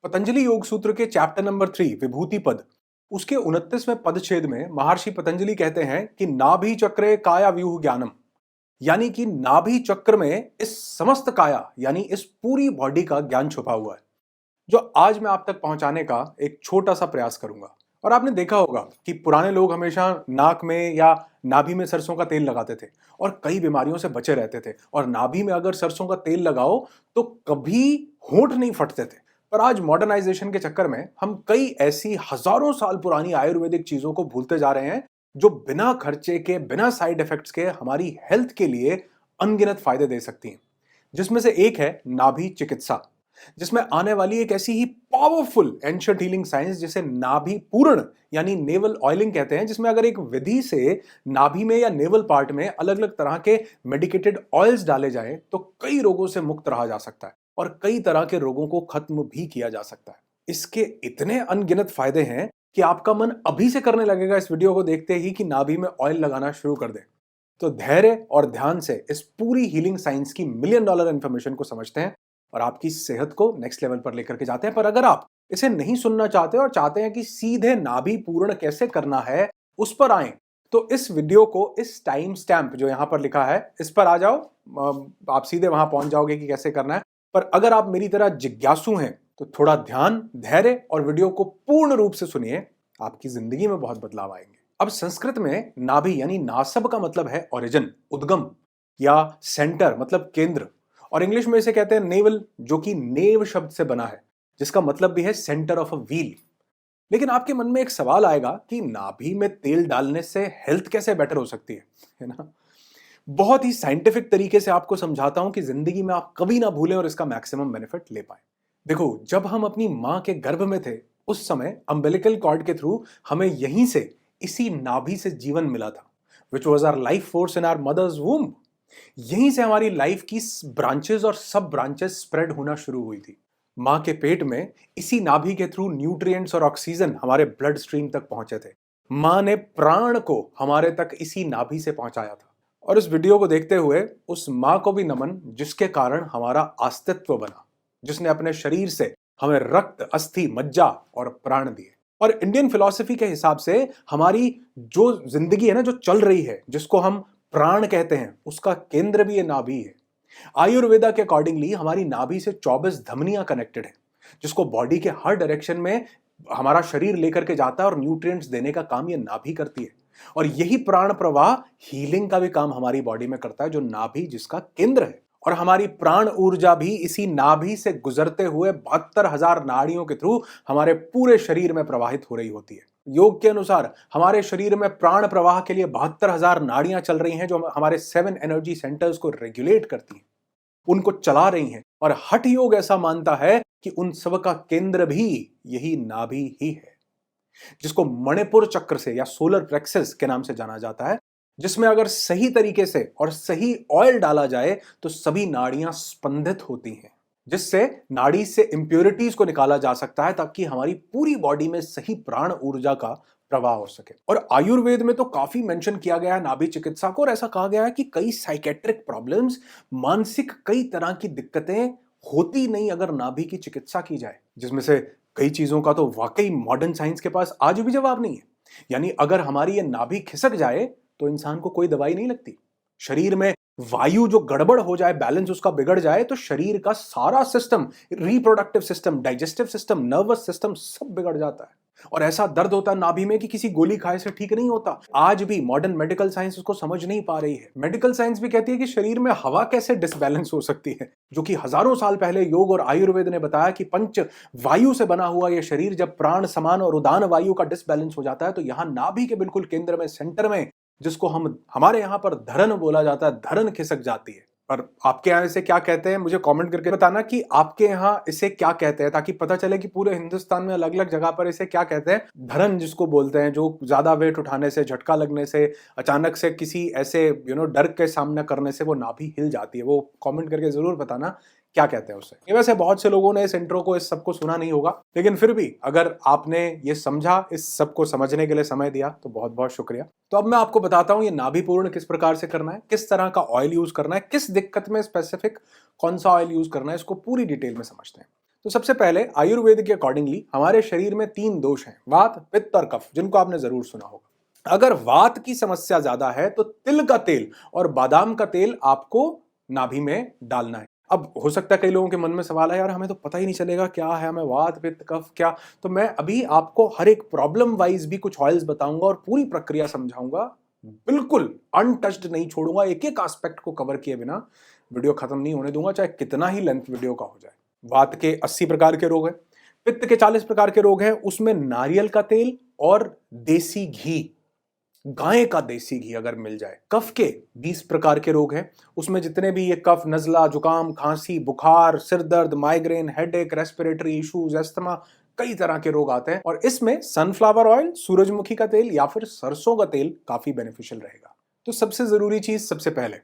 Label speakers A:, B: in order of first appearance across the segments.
A: पतंजलि योग सूत्र के चैप्टर नंबर 3 विभूति पद उसके 29वें पदच्छेद में महर्षि पतंजलि कहते हैं कि नाभि चक्रे काया व्यूह ज्ञानम, यानी कि नाभि चक्र में इस समस्त काया यानी इस पूरी बॉडी का ज्ञान छुपा हुआ है, जो आज मैं आप तक पहुंचाने का एक छोटा सा प्रयास करूंगा। और आपने देखा होगा कि पुराने लोग हमेशा नाक में या नाभि में सरसों का तेल लगाते थे और कई बीमारियों से बचे रहते थे। और नाभि में अगर सरसों का तेल लगाओ तो कभी होंठ नहीं फटते थे। पर आज मॉडर्नाइजेशन के चक्कर में हम कई ऐसी हजारों साल पुरानी आयुर्वेदिक चीजों को भूलते जा रहे हैं, जो बिना खर्चे के, बिना साइड इफेक्ट्स के हमारी हेल्थ के लिए अनगिनत फायदे दे सकती हैं। जिसमें से एक है नाभि चिकित्सा, जिसमें आने वाली एक ऐसी ही पावरफुल एंशिएंट हीलिंग साइंस जिसे नाभि पूर्ण यानी नेवल ऑयलिंग कहते हैं, जिसमें अगर एक विधि से नाभि में या नेवल पार्ट में अलग अलग तरह के मेडिकेटेड ऑयल्स डाले जाएं तो कई रोगों से मुक्त रहा जा सकता है और कई तरह के रोगों को खत्म भी किया जा सकता है। इसके इतने अनगिनत फायदे हैं कि आपका मन अभी से करने लगेगा इस वीडियो को देखते ही कि नाभि में ऑयल लगाना शुरू कर दे। तो धैर्य और ध्यान से इस पूरी हीलिंग साइंस की मिलियन डॉलर इंफॉर्मेशन को समझते हैं और आपकी सेहत को नेक्स्ट लेवल पर लेकर के जाते हैं। पर अगर आप इसे नहीं सुनना चाहते और चाहते हैं कि सीधे नाभि पूर्ण कैसे करना है उस पर आए, तो इस वीडियो को इस टाइम स्टैंप जो यहां पर लिखा है इस पर आ जाओ, आप सीधे वहां पहुंच जाओगे कि कैसे करना है। पर अगर आप मेरी तरह जिज्ञासु हैं तो थोड़ा ध्यान, धैर्य और वीडियो को पूर्ण रूप से सुनिए, आपकी जिंदगी में बहुत बदलाव आएंगे। अब संस्कृत में नाभि यानी नासब का मतलब है ओरिजिन, उद्गम या सेंटर मतलब केंद्र, और इंग्लिश में इसे कहते हैं नेवल, जो कि नेव शब्द से बना है, जिसका मतलब भी है सेंटर ऑफ अ व्हील। लेकिन आपके मन में एक सवाल आएगा कि नाभि में तेल डालने से हेल्थ कैसे बेटर हो सकती है ना? बहुत ही साइंटिफिक तरीके से आपको समझाता हूं कि जिंदगी में आप कभी ना भूलें और इसका मैक्सिमम बेनिफिट ले पाए। देखो, जब हम अपनी मां के गर्भ में थे उस समय अम्बिलिकल कॉर्ड के थ्रू हमें यहीं से, इसी नाभि से जीवन मिला था, which was our life force in our mother's womb. यहीं से हमारी लाइफ की ब्रांचेस और सब ब्रांचेस स्प्रेड होना शुरू हुई थी। मां के पेट में इसी नाभि के थ्रू न्यूट्रिएंट्स और ऑक्सीजन हमारे ब्लड स्ट्रीम तक पहुंचे थे। मां ने प्राण को हमारे तक इसी नाभि से पहुंचाया था। और इस वीडियो को देखते हुए उस मां को भी नमन जिसके कारण हमारा अस्तित्व बना, जिसने अपने शरीर से हमें रक्त, अस्थि, मज्जा और प्राण दिए। और इंडियन फिलॉसफी के हिसाब से हमारी जो जिंदगी है ना, जो चल रही है, जिसको हम प्राण कहते हैं, उसका केंद्र भी ये नाभि है। आयुर्वेदा के अकॉर्डिंगली हमारी नाभि से 24 धमनियां कनेक्टेड हैं, जिसको बॉडी के हर डायरेक्शन में हमारा शरीर लेकर के जाता है और न्यूट्रिएंट्स देने का काम ये नाभि करती है। और यही प्राण प्रवाह हीलिंग का भी काम हमारी बॉडी में करता है, जो नाभि जिसका केंद्र है। और हमारी प्राण ऊर्जा भी इसी नाभि से गुजरते हुए 72,000 नाड़ियों के थ्रू हमारे पूरे शरीर में प्रवाहित हो रही होती है। योग के अनुसार हमारे शरीर में प्राण प्रवाह के लिए 72,000 नाड़ियां चल रही हैं, जो हमारे 7 एनर्जी सेंटर्स को रेगुलेट करती हैं, उनको चला रही हैं। और हठ योग ऐसा मानता है कि उन सब का केंद्र भी यही नाभि ही है, जिसको मणिपुर चक्र से या सोलर प्लेक्सस के नाम से जाना जाता है, जिसमें अगर सही तरीके से और सही ऑयल डाला जाए तो सभी नाड़ियां स्पंदित होती हैं, जिससे नाड़ी से इंप्योरिटीज को निकाला जा सकता है ताकि हमारी पूरी बॉडी में सही प्राण ऊर्जा का प्रवाह हो सके। और आयुर्वेद में तो काफी मेंशन किया गया है नाभि चिकित्सा को, और ऐसा कहा गया है कि कई साइकेट्रिक प्रॉब्लम्स, मानसिक कई तरह की दिक्कतें होती नहीं अगर नाभि की चिकित्सा की जाए, जिसमें से कई चीजों का तो वाकई मॉडर्न साइंस के पास आज भी जवाब नहीं है। यानी अगर हमारी ये नाभि खिसक जाए तो इंसान को कोई दवाई नहीं लगती। शरीर में वायु जो गड़बड़ हो जाए, बैलेंस उसका बिगड़ जाए, तो शरीर का सारा system, reproductive system, digestive system, nervous system सब बिगड़ जाता है। और ऐसा दर्द होता है नाभि में कि किसी गोली खाए से ठीक नहीं होता। आज भी मॉडर्न मेडिकल साइंस उसको समझ नहीं पा रही है। मेडिकल साइंस भी कहती है कि शरीर में हवा कैसे डिसबैलेंस हो सकती है, जो कि हजारों साल पहले योग और आयुर्वेद ने बताया कि पंच वायु से बना हुआ यह शरीर जब प्राण, समान और उदान वायु का डिसबैलेंस हो जाता है तो यहां नाभि के बिल्कुल केंद्र में, सेंटर में, जिसको हमारे यहां पर धरन बोला जाता है, धरन खिसक जाती है। और आपके यहां इसे क्या कहते हैं मुझे कमेंट करके बताना कि आपके यहां इसे क्या कहते हैं, ताकि पता चले कि पूरे हिंदुस्तान में अलग अलग जगह पर इसे क्या कहते हैं। धरन जिसको बोलते हैं, जो ज्यादा वेट उठाने से, झटका लगने से, अचानक से किसी ऐसे डर के सामना करने से वो नाभि हिल जाती है, वो कमेंट करके जरूर बताना क्या कहते हैं उसे। ये वैसे बहुत से लोगों ने इस इंट्रो को, इस सबको सुना नहीं होगा, लेकिन फिर भी अगर आपने ये समझा, इस सबको समझने के लिए समय दिया, तो बहुत बहुत शुक्रिया। तो अब मैं आपको बताता हूं ये नाभि पूर्ण किस प्रकार से करना है, किस तरह का ऑयल यूज करना है, किस दिक्कत में स्पेसिफिक कौन सा ऑयल यूज करना है, इसको पूरी डिटेल में समझते हैं। तो सबसे पहले आयुर्वेद के अकॉर्डिंगली हमारे शरीर में 3 दोष हैं, वात, पित्त और कफ, जिनको आपने जरूर सुना होगा। अगर वात की समस्या ज्यादा है तो तिल का तेल और बादाम का तेल आपको नाभि में डालना है। अब हो सकता है कई लोगों के मन में सवाल है, यार हमें तो पता ही नहीं चलेगा क्या है, हमें वात, पित्त, कफ क्या। तो मैं अभी आपको हर एक प्रॉब्लम वाइज भी कुछ ऑयल्स बताऊंगा और पूरी प्रक्रिया समझाऊंगा, बिल्कुल अनटच्ड नहीं छोड़ूंगा, एक एक एस्पेक्ट को कवर किए बिना वीडियो खत्म नहीं होने दूंगा, चाहे कितना ही लेंथ वीडियो का हो जाए। वात के 80 प्रकार के रोग हैं, पित्त के 40 प्रकार के रोग हैं, उसमें नारियल का तेल और देसी घी, गाय का देसी घी अगर मिल जाए। कफ के 20 प्रकार के रोग हैं, उसमें जितने भी ये कफ, नजला, जुकाम, खांसी, बुखार, सिर दर्द, migraine, headache, respiratory issues, asthma, कई तरह के रोग आते हैं और इसमें सनफ्लावर ऑयल, सूरजमुखी का तेल या फिर सरसों का तेल काफी बेनिफिशियल रहेगा। तो सबसे जरूरी चीज, सबसे पहले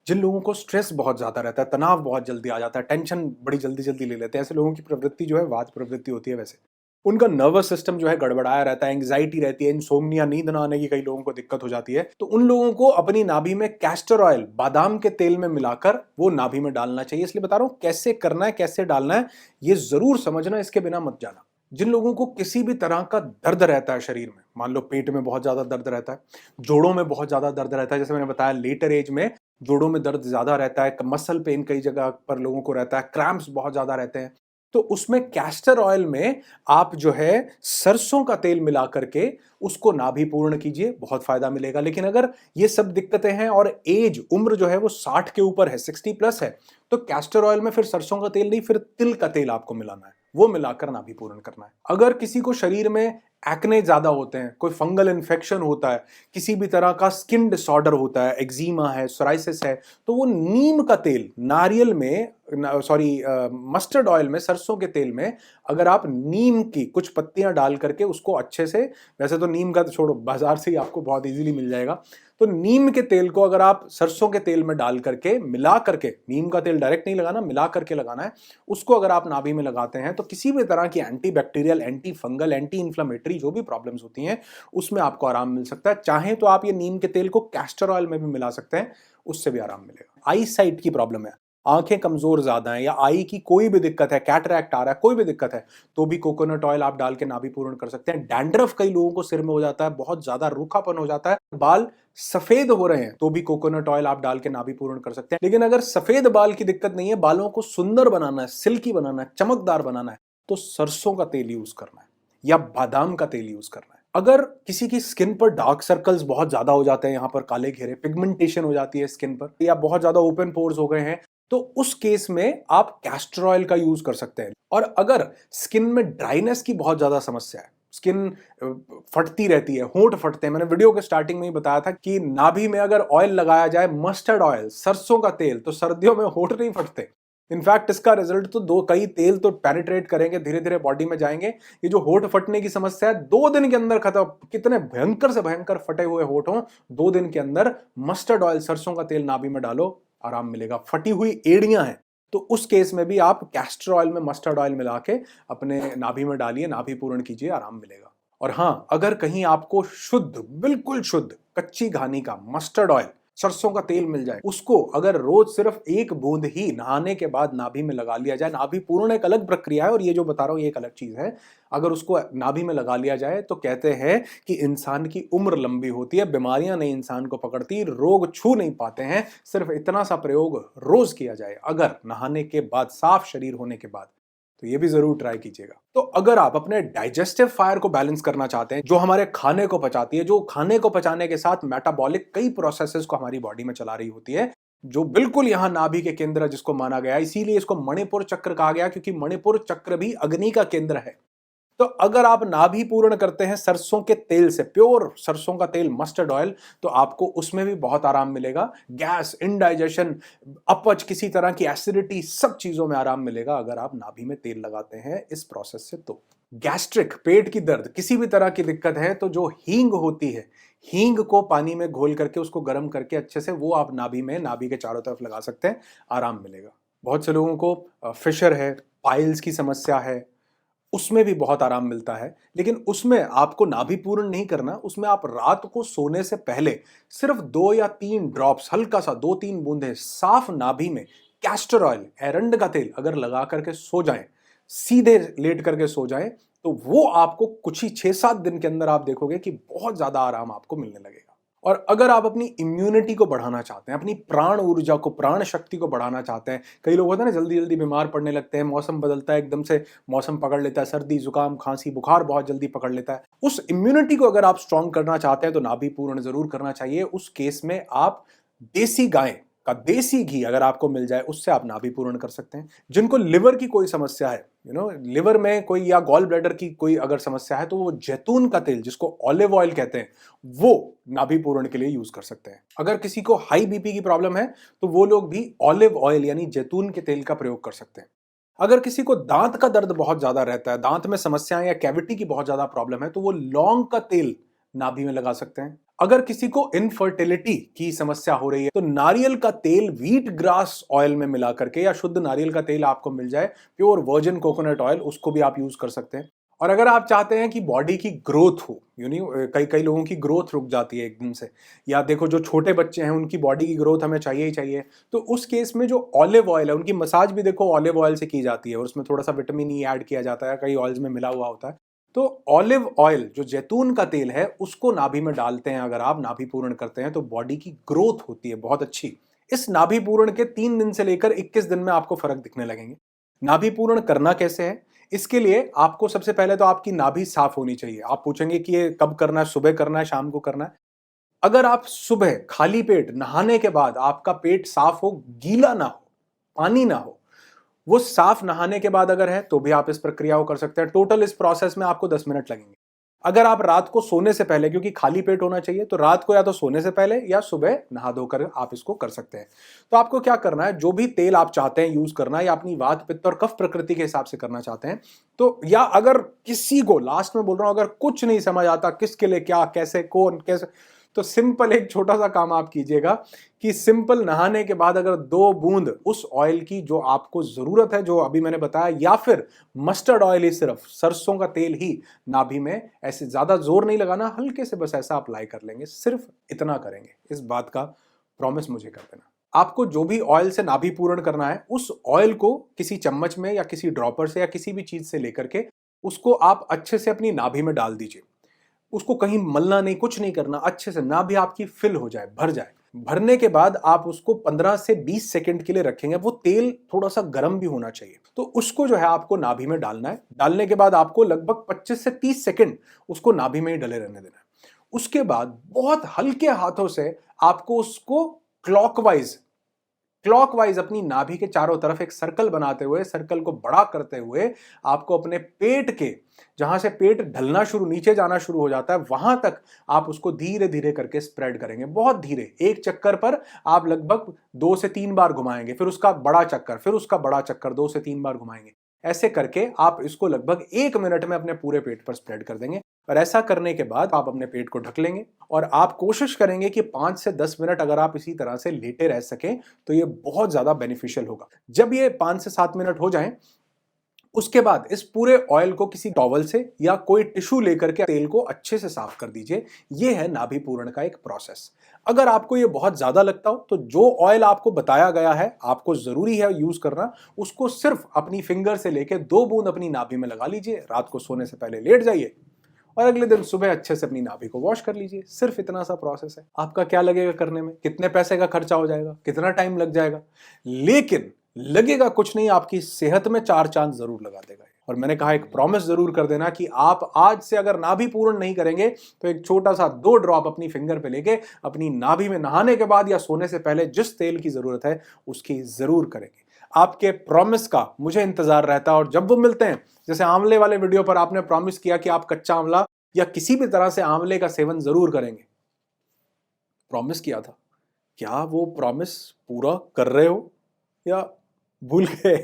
A: जिन लोगों को स्ट्रेस बहुत ज्यादा रहता है, तनाव बहुत जल्दी आ जाता है, टेंशन बड़ी जल्दी जल्दी ले लेते हैं, ऐसे लोगों की प्रवृत्ति जो है वात प्रवृत्ति होती है। वैसे उनका नर्वस सिस्टम जो है गड़बड़ाया रहता है, एंग्जाइटी रहती है, इंसोम्निया, नींद ना आने की कई लोगों को दिक्कत हो जाती है। तो उन लोगों को अपनी नाभि में कैस्टर ऑयल, बादाम के तेल में मिलाकर वो नाभि में डालना चाहिए। इसलिए बता रहा हूं कैसे करना है, कैसे डालना है, ये जरूर समझना, इसके बिना मत जाना। जिन लोगों को किसी भी तरह का दर्द रहता है शरीर में, मान लो पेट में बहुत ज्यादा दर्द रहता है, जोड़ों में बहुत ज्यादा दर्द रहता है, जैसे मैंने बताया लेटर एज में जोड़ों में दर्द ज्यादा रहता है, मसल पेन कई जगह पर लोगों को रहता है, क्रैम्प्स बहुत ज्यादा रहते हैं, तो उसमें कैस्टर ऑयल में आप जो है सरसों का तेल मिला करके उसको नाभि पूर्ण कीजिए, बहुत फायदा मिलेगा। लेकिन अगर ये सब दिक्कतें हैं और एज, उम्र जो है वो 60 के ऊपर है, 60 प्लस है, तो कैस्टर ऑयल में फिर सरसों का तेल नहीं, फिर तिल का तेल आपको मिलाना है, वो मिलाकर नाभि पूर्ण करना है। अगर किसी को शरीर में एक्ने ज्यादा होते हैं, कोई फंगल इन्फेक्शन होता है, किसी भी तरह का स्किन डिसऑर्डर होता है, एक्जिमा है, सोराइसिस है, तो वो नीम का तेल, नारियल में मस्टर्ड ऑयल में, सरसों के तेल में अगर आप नीम की कुछ पत्तियां डाल करके उसको अच्छे से, वैसे तो नीम का तो छोड़ो, बाजार से ही आपको बहुत इजीली मिल जाएगा, तो नीम के तेल को अगर आप सरसों के तेल में डाल करके मिला करके, नीम का तेल डायरेक्ट नहीं लगाना, मिला करके लगाना है, उसको अगर आप नाभि में लगाते हैं तो किसी भी तरह की anti bacterial, anti fungal, anti inflammatory जो भी प्रॉब्लम्स होती हैं उसमें आपको आराम मिल सकता है। चाहे तो आप ये नीम के तेल को कैस्टर ऑयल में भी मिला सकते हैं, उससे भी आराम मिलेगा। आई साइट की प्रॉब्लम है, आंखें कमजोर ज्यादा हैं या आई की कोई भी दिक्कत है, कैटरैक्ट आ रहा है, कोई भी दिक्कत है, तो भी कोकोनट ऑयल आप डाल के नाभि पूर्ण कर सकते हैं। डैंड्रफ कई लोगों को सिर में हो जाता है, बहुत ज्यादा रूखापन हो जाता है, बाल सफेद हो रहे हैं, तो भी कोकोनट ऑयल आप डाल के नाभि पूर्ण कर सकते हैं। लेकिन अगर सफेद बाल की दिक्कत नहीं है, बालों को सुंदर बनाना है, सिल्की बनाना है, चमकदार बनाना है, तो सरसों का तेल यूज करना है या बादाम का तेल यूज करना है। अगर किसी की स्किन पर डार्क सर्कल्स बहुत ज्यादा हो जाते हैं, यहां पर काले घेरे, पिगमेंटेशन हो जाती है स्किन पर, या बहुत ज्यादा ओपन पोर्स हो गए हैं, तो उस केस में आप कैस्टर ऑयल का यूज कर सकते हैं। और अगर स्किन में ड्राइनेस की बहुत ज्यादा समस्या है, स्किन फटती रहती है, होंठ फटते हैं, मैंने वीडियो के स्टार्टिंग में ही बताया था कि नाभि में अगर ऑयल लगाया जाए, मस्टर्ड ऑयल, सरसों का तेल, तो सर्दियों में होंठ नहीं फटते। इनफैक्ट इसका रिजल्ट तो कई तेल तो पेनिट्रेट करेंगे, धीरे धीरे बॉडी में जाएंगे। ये जो होंठ फटने की समस्या है 2 दिन के अंदर खत्म, कितने भयंकर से भयंकर फटे हुए होंठ हो, 2 दिन के अंदर मस्टर्ड ऑयल, सरसों का तेल नाभि में डालो, आराम मिलेगा। फटी हुई एड़ियां हैं तो उस केस में भी आप कैस्टर ऑयल में मस्टर्ड ऑयल मिला के अपने नाभि में डालिए, नाभि पूर्ण कीजिए, आराम मिलेगा। और हां, अगर कहीं आपको शुद्ध, बिल्कुल शुद्ध कच्ची घानी का मस्टर्ड ऑयल, सरसों का तेल मिल जाए, उसको अगर रोज सिर्फ 1 बूंद ही नहाने के बाद नाभि में लगा लिया जाए, नाभि पूर्ण एक अलग प्रक्रिया है और ये जो बता रहा हूं ये एक अलग चीज है, अगर उसको नाभि में लगा लिया जाए तो कहते हैं कि इंसान की उम्र लंबी होती है, बीमारियां नहीं इंसान को पकड़ती, रोग छू नहीं पाते हैं। सिर्फ इतना सा प्रयोग रोज किया जाए अगर नहाने के बाद, साफ शरीर होने के बाद, तो ये भी जरूर ट्राई कीजिएगा। तो अगर आप अपने डाइजेस्टिव फायर को बैलेंस करना चाहते हैं, जो हमारे खाने को पचाती है, जो खाने को पचाने के साथ मेटाबॉलिक कई प्रोसेसेस को हमारी बॉडी में चला रही होती है, जो बिल्कुल यहां नाभि के केंद्र जिसको माना गया, इसीलिए इसको मणिपुर चक्र कहा गया, क्योंकि मणिपुर चक्र भी अग्नि का केंद्र है। तो अगर आप नाभि पूर्ण करते हैं सरसों के तेल से, प्योर सरसों का तेल, मस्टर्ड ऑयल, तो आपको उसमें भी बहुत आराम मिलेगा। गैस, इंडाइजेशन, अपच, किसी तरह की एसिडिटी, सब चीजों में आराम मिलेगा अगर आप नाभि में तेल लगाते हैं इस प्रोसेस से। तो गैस्ट्रिक, पेट की दर्द, किसी भी तरह की दिक्कत है, तो जो हींग होती है, हींग को पानी में घोल करके उसको गर्म करके अच्छे से वो आप नाभि में, नाभि के चारों तरफ लगा सकते हैं, आराम मिलेगा। बहुत से लोगों को फिशर है, पाइल्स की समस्या है, उसमें भी बहुत आराम मिलता है। लेकिन उसमें आपको नाभि पूर्ण नहीं करना, उसमें आप रात को सोने से पहले सिर्फ 2 या 3 ड्रॉप्स, हल्का सा 2-3 बूंदे साफ नाभि में कैस्टर ऑयल, एरंड का तेल अगर लगा करके सो जाएं, सीधे लेट करके सो जाएं, तो वो आपको कुछ ही 6-7 दिन के अंदर आप देखोगे कि बहुत ज्यादा आराम आपको मिलने लगेगा। और अगर आप अपनी इम्यूनिटी को बढ़ाना चाहते हैं, अपनी प्राण ऊर्जा को, प्राण शक्ति को बढ़ाना चाहते हैं, कई लोग होते हैं ना जल्दी जल्दी बीमार पड़ने लगते हैं, मौसम बदलता है एकदम से, मौसम पकड़ लेता है, सर्दी जुकाम खांसी बुखार बहुत जल्दी पकड़ लेता है। उस इम्यूनिटी को अगर आप स्ट्रांग करना चाहते हैं तो नाभि पूर्ण जरूर करना चाहिए। उस केस में आप देसी गाय का देसी घी अगर आपको मिल जाए उससे आप नाभि पूर्ण कर सकते हैं। जिनको लिवर की कोई समस्या है, लिवर में कोई या गॉल ब्लैडर की कोई अगर समस्या है, तो वो जैतून का तेल जिसको ऑलिव ऑयल कहते हैं वो नाभि पूर्ण के लिए यूज कर सकते हैं। अगर किसी को हाई बीपी की प्रॉब्लम है तो वो लोग भी ऑलिव ऑयल यानी जैतून के तेल का प्रयोग कर सकते हैं। अगर किसी को दांत का दर्द बहुत ज्यादा रहता है, दांत में समस्याएं या कैविटी की बहुत ज्यादा प्रॉब्लम है, तो वो लौंग का तेल नाभि में लगा सकते हैं। अगर किसी को इनफर्टिलिटी की समस्या हो रही है तो नारियल का तेल व्हीट ग्रास ऑयल में मिला करके, या शुद्ध नारियल का तेल आपको मिल जाए, प्योर वर्जिन कोकोनट ऑयल, उसको भी आप यूज कर सकते हैं। और अगर आप चाहते हैं कि बॉडी की ग्रोथ हो, कई कई लोगों की ग्रोथ रुक जाती है एकदम से, या देखो जो छोटे बच्चे हैं उनकी बॉडी की ग्रोथ हमें चाहिए ही चाहिए, तो उस केस में जो ऑलिव ऑयल है, उनकी मसाज भी देखो ऑलिव ऑयल से की जाती है और उसमें थोड़ा सा विटामिन ई ऐड किया जाता है, कई ऑयल्स में मिला हुआ होता है। तो ऑलिव ऑयल जो जैतून का तेल है उसको नाभि में डालते हैं, अगर आप नाभि पूर्ण करते हैं तो बॉडी की ग्रोथ होती है बहुत अच्छी। इस नाभि पूर्ण के 3 दिन से लेकर 21 दिन में आपको फर्क दिखने लगेंगे। नाभि पूर्ण करना कैसे है? इसके लिए आपको सबसे पहले तो आपकी नाभि साफ होनी चाहिए। आप पूछेंगे कि ये कब करना है, सुबह करना है, शाम को करना है? अगर आप सुबह खाली पेट नहाने के बाद आपका पेट साफ हो, गीला ना हो, पानी ना हो, वो साफ नहाने के बाद अगर है तो भी आप इस प्रक्रिया को कर सकते हैं। टोटल इस प्रोसेस में आपको 10 मिनट लगेंगे। अगर आप रात को सोने से पहले, क्योंकि खाली पेट होना चाहिए, तो रात को या तो सोने से पहले या सुबह नहा धोकर आप इसको कर सकते हैं। तो आपको क्या करना है, जो भी तेल आप चाहते हैं यूज करना, या अपनी वात पित्त और कफ प्रकृति के हिसाब से करना चाहते हैं, तो या अगर किसी को, लास्ट में बोल रहा हूं, अगर कुछ नहीं समझ आता किसके लिए क्या, कैसे, कौन, कैसे, तो सिंपल एक छोटा सा काम आप कीजिएगा कि सिंपल नहाने के बाद अगर 2 बूंद उस ऑयल की जो आपको जरूरत है, जो अभी मैंने बताया, या फिर मस्टर्ड ऑयल ही, सिर्फ सरसों का तेल ही नाभि में, ऐसे ज्यादा जोर नहीं लगाना, हल्के से बस ऐसा अप्लाई कर लेंगे, सिर्फ इतना करेंगे। इस बात का प्रॉमिस मुझे कर देना। आपको जो भी ऑयल से नाभि पूर्ण करना है, उस ऑयल को किसी चम्मच में या किसी ड्रॉपर से या किसी भी चीज से लेकर के उसको आप अच्छे से अपनी नाभि में डाल दीजिए। उसको कहीं मलना नहीं, कुछ नहीं करना, अच्छे से नाभि आपकी फिल हो जाए, भर जाए। भरने के बाद आप उसको 15 से 20 सेकंड के लिए रखेंगे। वो तेल थोड़ा सा गर्म भी होना चाहिए, तो उसको जो है आपको नाभि में डालना है। डालने के बाद आपको लगभग 25 से 30 सेकंड उसको नाभि में ही डले रहने देना है। उसके बाद बहुत हल्के हाथों से आपको उसको क्लॉकवाइज क्लॉकवाइज अपनी नाभि के चारों तरफ एक सर्कल बनाते हुए, सर्कल को बड़ा करते हुए, आपको अपने पेट के, जहां से पेट ढलना शुरू, नीचे जाना शुरू हो जाता है, वहां तक आप उसको धीरे धीरे करके स्प्रेड करेंगे, बहुत धीरे। एक चक्कर पर आप लगभग 2 से 3 बार घुमाएंगे, फिर उसका बड़ा चक्कर, फिर उसका बड़ा चक्कर, 2 से 3 बार घुमाएंगे। ऐसे करके आप इसको लगभग 1 मिनट में अपने पूरे पेट पर स्प्रेड कर देंगे। और ऐसा करने के बाद आप अपने पेट को ढक लेंगे और आप कोशिश करेंगे कि 5 से 10 मिनट अगर आप इसी तरह से लेटे रह सकें तो ये बहुत ज्यादा बेनिफिशियल होगा। जब ये 5 से 7 मिनट हो जाएं, उसके बाद इस पूरे ऑयल को किसी टॉवल से या कोई टिश्यू लेकर के तेल को अच्छे से साफ कर दीजिए। ये है नाभि पूर्ण का एक प्रोसेस। अगर आपको ये बहुत ज्यादा लगता हो तो जो ऑयल आपको बताया गया है, आपको जरूरी है यूज करना, उसको सिर्फ अपनी फिंगर से लेके 2 बूंद अपनी नाभि में लगा लीजिए, रात को सोने से पहले लेट जाइए और अगले दिन सुबह अच्छे से अपनी नाभि को वॉश कर लीजिए। सिर्फ इतना सा प्रोसेस है। आपका क्या लगेगा करने में, कितने पैसे का खर्चा हो जाएगा, कितना टाइम लग जाएगा, लेकिन लगेगा कुछ नहीं, आपकी सेहत में 4 चांद जरूर लगा देगा। और मैंने कहा एक प्रॉमिस जरूर कर देना कि आप आज से अगर नाभि पूर्ण नहीं करेंगे तो एक छोटा सा 2 ड्रॉप अपनी फिंगर पे लेके अपनी नाभि में नहाने के बाद या सोने से पहले जिस तेल की जरूरत है उसकी जरूर करेंगे। आपके प्रॉमिस का मुझे इंतजार रहता है। और जब वो मिलते हैं, जैसे आंवले वाले वीडियो पर आपने प्रॉमिस किया कि आप कच्चा आंवला या किसी भी तरह से आंवले का सेवन जरूर करेंगे, प्रॉमिस किया था, क्या वो प्रॉमिस पूरा कर रहे हो या भूल गए?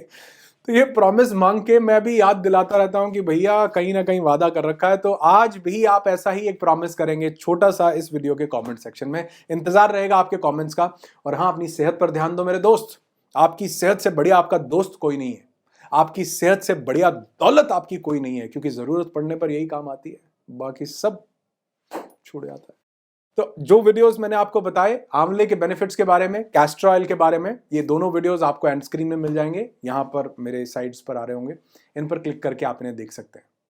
A: तो ये प्रॉमिस मांग के मैं भी याद दिलाता रहता हूं कि भैया कहीं ना कहीं वादा कर रखा है। तो आज भी आप ऐसा ही एक प्रॉमिस करेंगे, छोटा सा, इस वीडियो के कमेंट सेक्शन में। इंतजार रहेगा आपके कमेंट्स का। और हाँ, अपनी सेहत पर ध्यान दो मेरे दोस्त। आपकी सेहत से बढ़िया आपका दोस्त कोई नहीं है। आपकी सेहत से बढ़िया दौलत आपकी कोई नहीं है, क्योंकि जरूरत पड़ने पर यही काम आती है, बाकी सब छूट जाता है। तो जो वीडियोस मैंने आपको बताए आंवले के बेनिफिट्स के बारे में, कैस्टर ऑयल के बारे में, ये दोनों वीडियोस आपको एंड स्क्रीन में मिल जाएंगे, यहां पर मेरे साइट्स पर आ रहे होंगे, इन पर क्लिक करके आप इन्हें देख सकते हैं।